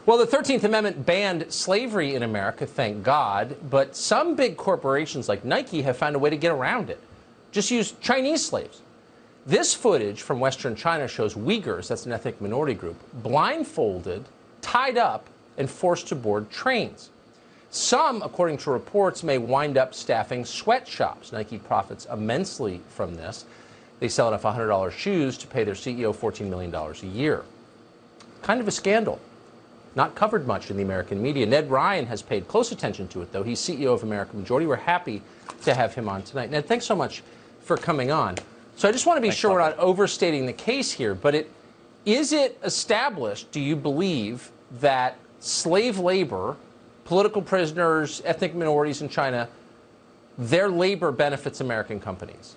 Well, the 13th Amendment banned slavery in America, thank God, but some big corporations like Nike have found a way to get around it. Just use Chinese slaves. This footage from Western China shows Uyghurs, that's an ethnic minority group, blindfolded, tied up, and forced to board trains. Some, according to reports, may wind up staffing sweatshops. Nike profits immensely from this. They sell enough $100 shoes to pay their CEO $14 million a year. Kind of a scandal. Not covered much in the American media. Ned Ryan has paid close attention to it, though. He's CEO of American Majority. We're happy to have him on tonight. Ned, thanks so much for coming on. So I just want to be sure we're not overstating the case here, but is it established, do you believe, that slave labor, political prisoners, ethnic minorities in China, their labor benefits American companies?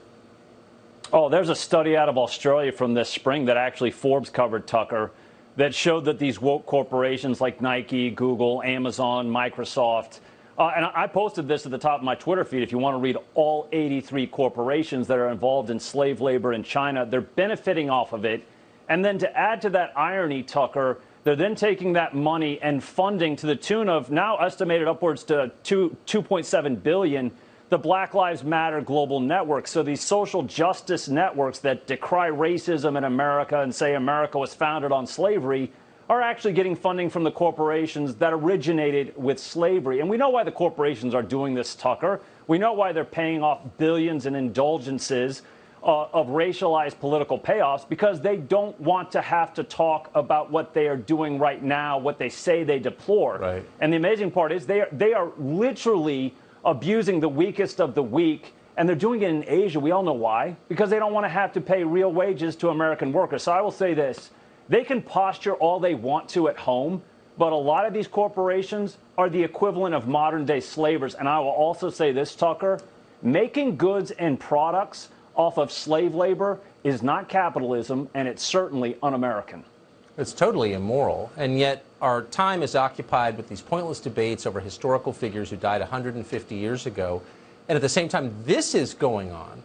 Oh, there's a study out of Australia from this spring that actually Forbes covered, Tucker, that showed that these woke corporations like Nike, Google, Amazon, Microsoft, and I posted this at the top of my Twitter feed if you want to read all 83 corporations that are involved in slave labor in China. They're benefiting off of it. And then to add to that irony, Tucker, they're then taking that money and funding to the tune of now estimated upwards to $2.7 billion, the Black Lives Matter global network. So these social justice networks that decry racism in America and say America was founded on slavery are actually getting funding from the corporations that originated with slavery. And we know why the corporations are doing this, Tucker. We know why they're paying off billions in indulgences of racialized political payoffs, because they don't want to have to talk about what they are doing right now, what they say they deplore. Right. And the amazing part is they are literally abusing the weakest of the weak, and they're doing it in Asia. We all know why, because they don't want to have to pay real wages to American workers. So I will say this, they can posture all they want to at home, but a lot of these corporations are the equivalent of modern day slavers. And I will also say this, Tucker, making goods and products off of slave labor is not capitalism, and it's certainly un-American. It's totally immoral, and yet our time is occupied with these pointless debates over historical figures who died 150 years ago, and at the same time this is going on.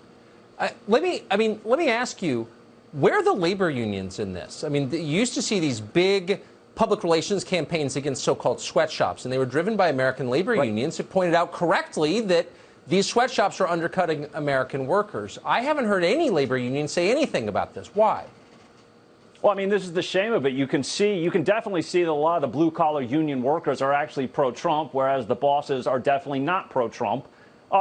Let me ask you, where are the labor unions in this? I mean, you used to see these big public relations campaigns against so-called sweatshops, and they were driven by American labor unions who pointed out correctly that these sweatshops are undercutting American workers. I haven't heard any labor union say anything about this. Why? Well, I mean, this is the shame of it. You can definitely see that a lot of the blue-collar union workers are actually pro-Trump, whereas the bosses are definitely not pro-Trump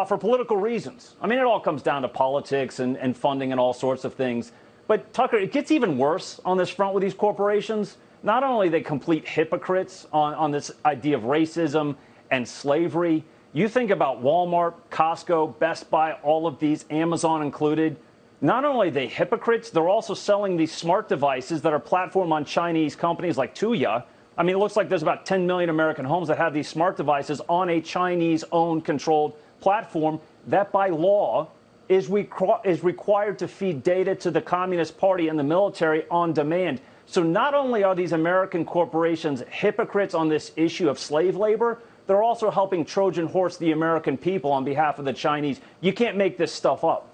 for political reasons. I mean, it all comes down to politics and funding and all sorts of things. But, Tucker, it gets even worse on this front with these corporations. Not only are they complete hypocrites on this idea of racism and slavery, you think about Walmart, Costco, Best Buy, all of these, Amazon included. Not only are they hypocrites, they're also selling these smart devices that are platformed on Chinese companies like Tuya. I mean, it looks like there's about 10 million American homes that have these smart devices on a Chinese-owned, controlled platform that by law is required to feed data to the Communist Party and the military on demand. So not only are these American corporations hypocrites on this issue of slave labor, they're also helping Trojan horse the American people on behalf of the Chinese. You can't make this stuff up.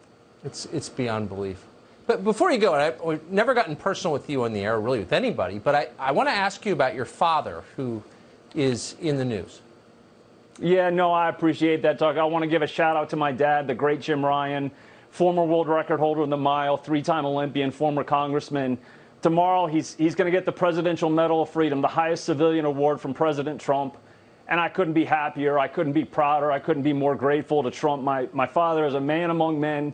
It's beyond belief. But before you go, and I've never gotten personal with you on the air, really with anybody, but I want to ask you about your father, who is in the news. Yeah, no, I appreciate that, Doug. I want to give a shout-out to my dad, the great Jim Ryan, former world record holder in the mile, three-time Olympian, former congressman. Tomorrow, he's going to get the Presidential Medal of Freedom, the highest civilian award from President Trump. And I couldn't be happier. I couldn't be prouder. I couldn't be more grateful to Trump. My father is a man among men,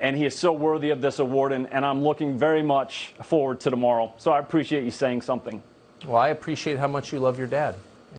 and he is so worthy of this award, and I'm looking very much forward to tomorrow. So I appreciate you saying something. Well, I appreciate how much you love your dad.